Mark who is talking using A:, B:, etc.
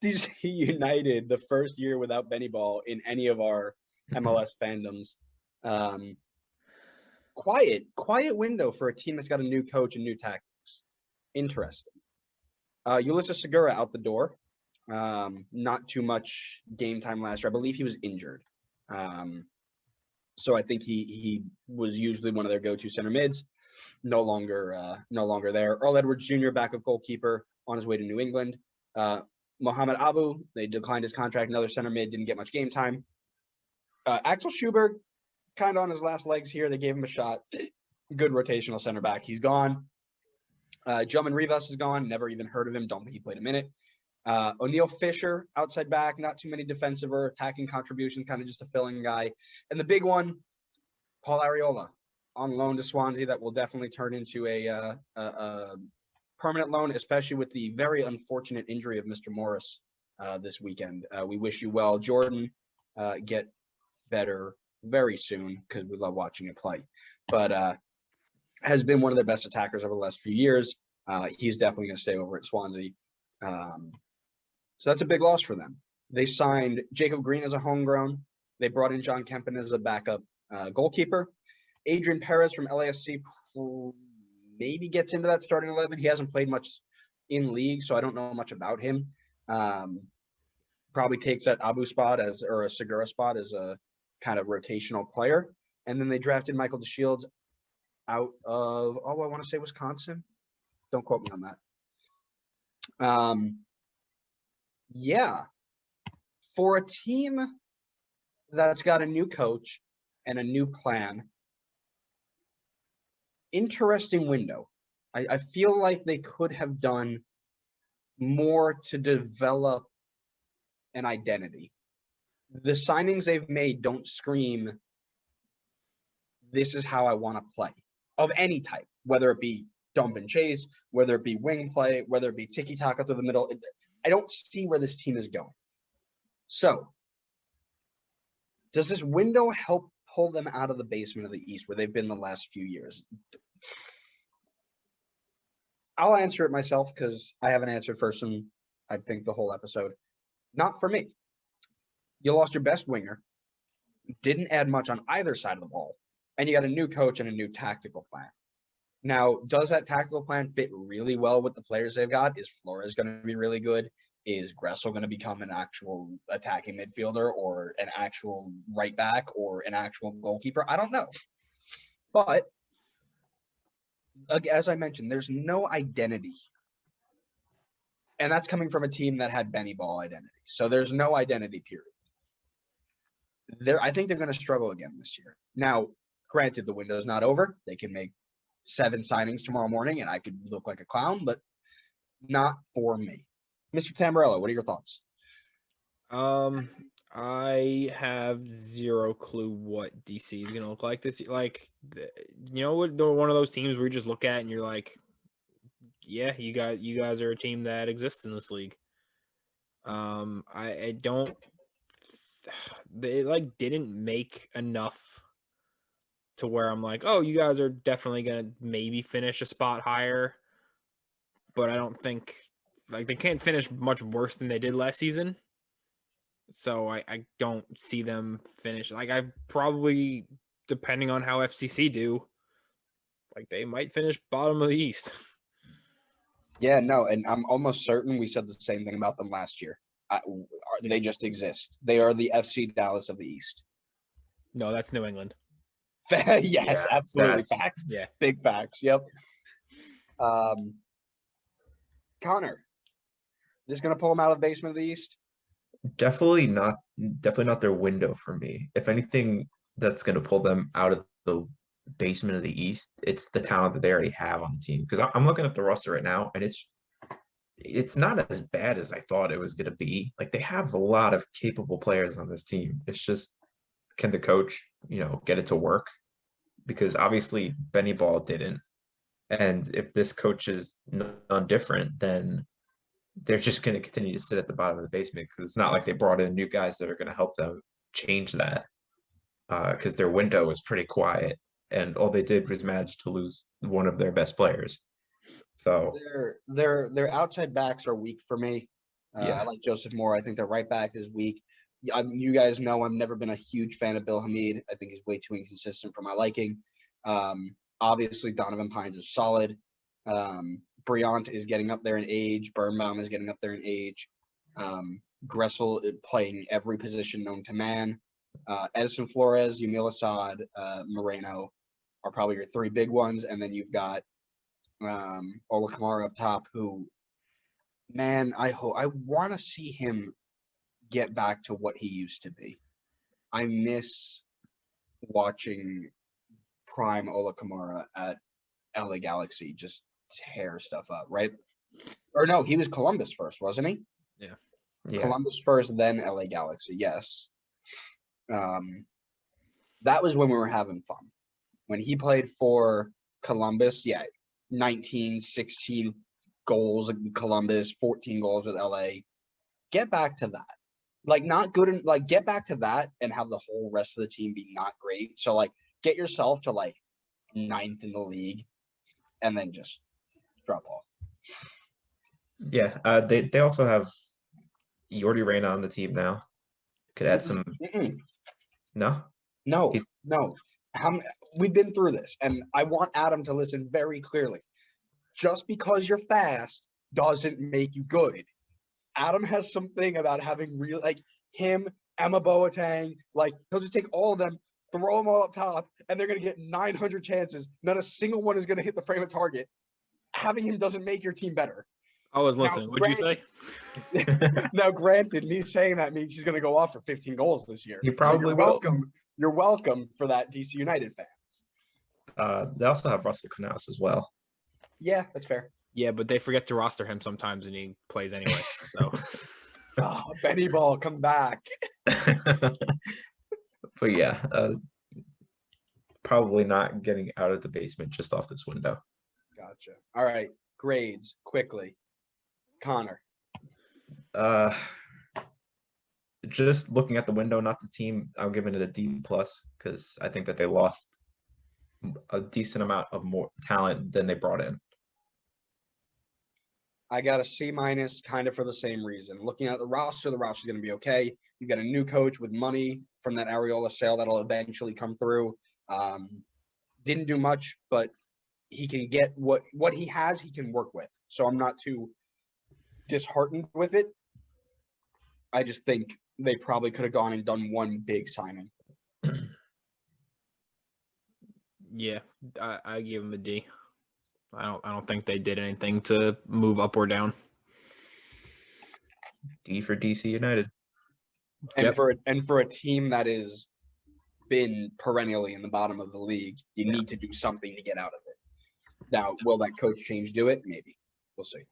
A: DC United the first year without Benny Ball in any of our MLS fandoms. Quiet window for a team that's got a new coach and new tactics. Interesting. Ulysses Segura out the door. Not too much game time last year. I believe he was injured. So I think he was usually one of their go-to center mids. No longer there. Earl Edwards Jr., backup goalkeeper, on his way to New England. Mohamed Abu, they declined his contract. Another center mid, didn't get much game time. Axel Schuberg, kind of on his last legs here. They gave him a shot. Good rotational center back. He's gone. Joman Rivas is gone. Never even heard of him. Don't think he played a minute. O'Neal Fisher, outside back. Not too many defensive or attacking contributions. Kind of just a filling guy. And the big one, Paul Arriola, on loan to Swansea. That will definitely turn into a permanent loan, especially with the very unfortunate injury of Mr. Morris this weekend. We wish you well, Jordan. Get better very soon because we love watching you play. But has been one of their best attackers over the last few years. He's definitely going to stay over at Swansea. So that's a big loss for them. They signed Jacob Green as a homegrown. They brought in John Kempen as a backup goalkeeper. Adrian Perez from LAFC maybe gets into that starting 11. He hasn't played much in league, so I don't know much about him. Probably takes that Abu spot or a Segura spot as a kind of rotational player. And then they drafted Michael DeShields out of, I want to say Wisconsin. Don't quote me on that. Yeah. For a team that's got a new coach and a new plan, interesting window. I feel like they could have done more to develop an identity. The signings they've made don't scream, this is how I want to play, of any type, whether it be dump and chase, whether it be wing play, whether it be tiki-taka through the middle. I don't see where this team is going. So, does this window help pull them out of the basement of the East where they've been the last few years? I'll answer it myself because I haven't answered first in, I think, the whole episode. Not for me. You lost your best winger, didn't add much on either side of the ball, and you got a new coach and a new tactical plan. Now, does that tactical plan fit really well with the players they've got? Is Flores going to be really good? Is Gressel going to become an actual attacking midfielder or an actual right back or an actual goalkeeper? I don't know. But as I mentioned, there's no identity. And that's coming from a team that had Benny Ball identity. So there's no identity, period. I think they're going to struggle again this year. Now, granted, the window's not over. They can make 7 signings tomorrow morning, and I could look like a clown, but not for me. Mr. Tamburello, what are your thoughts?
B: I have zero clue what DC is going to look like this year. Like, you know what? They're one of those teams where you just look at and you're like, yeah, you guys are a team that exists in this league. I don't. They didn't make enough to where I'm like, oh, you guys are definitely gonna maybe finish a spot higher, but I don't think they can't finish much worse than they did last season. So I don't see them finish. I probably, depending on how FCC do, they might finish bottom of the East.
A: Yeah, no, and I'm almost certain we said the same thing about them last year. They just exist. They are the FC Dallas of the East.
B: No, that's New England.
A: Yes,
C: yeah,
A: absolutely. Facts.
B: Yeah.
A: Big facts. Yep. Connor, this going to pull them out of the basement of the East?
C: Definitely not their window for me. If anything that's going to pull them out of the basement of the East, it's the talent that they already have on the team. Because I'm looking at the roster right now, and it's not as bad as I thought it was going to be. They have a lot of capable players on this team. It's just, can the coach, get it to work? Because obviously Benny Ball didn't. And if this coach is none different, then they're just going to continue to sit at the bottom of the basement, because it's not like they brought in new guys that are going to help them change that, because their window was pretty quiet, and all they did was manage to lose one of their best players. So
A: their outside backs are weak for me.
C: Yeah.
A: I like Joseph Moore. I think their right back is weak. You guys know I've never been a huge fan of Bill Hamid. I think he's way too inconsistent for my liking. Obviously, Donovan Pines is solid. Briant is getting up there in age. Birnbaum is getting up there in age. Gressel is playing every position known to man. Edison Flores, Yamil Assad, Moreno are probably your three big ones. And then you've got Ola Kamara up top, who, man, I want to see him get back to what he used to be. I miss watching prime Ola Kamara at LA Galaxy just tear stuff up, right? Or no, he was Columbus first, wasn't he?
B: Yeah.
A: Columbus first, then LA Galaxy. Yes. That was when we were having fun. When he played for Columbus, 19, 16 goals in Columbus, 14 goals with LA. Get back to that. Like, not good, get back to that and have the whole rest of the team be not great. So, like, get yourself to, like, 9th in the league and then just drop off.
C: Yeah. They also have Yordi Reyna on the team now. Could add some. No?
A: No. We've been through this, and I want Adam to listen very clearly. Just because you're fast doesn't make you good. Adam has something about having real, like him, Emma Boateng, like he'll just take all of them, throw them all up top, and they're going to get 900 chances. Not a single one is going to hit the frame of target. Having him doesn't make your team better.
B: I was listening. What'd you say?
A: Now, granted, me saying that means he's going to go off for 15 goals this year.
C: He probably
A: you're
C: will.
A: welcome. You're welcome for that, DC United fans.
C: They also have Russell Knauss as well.
A: Yeah, that's fair.
B: Yeah, but they forget to roster him sometimes, and he plays anyway. So,
A: Benny Ball, come back.
C: But yeah, probably not getting out of the basement just off this window.
A: Gotcha. All right, grades quickly. Connor.
C: Just looking at the window, not the team, I'm giving it a D+ because I think that they lost a decent amount of more talent than they brought in.
A: I got a C- kind of for the same reason. Looking at the roster's going to be okay. You've got a new coach with money from that Areola sale that'll eventually come through. Didn't do much, but he can get what he has, he can work with. So I'm not too disheartened with it. I just think they probably could have gone and done one big signing.
B: yeah, I give him a D. I don't think they did anything to move up or down.
C: D for DC United.
A: And
B: Yep.
A: for a team that is been perennially in the bottom of the league, you need to do something to get out of it. Now, will that coach change do it? Maybe. We'll see.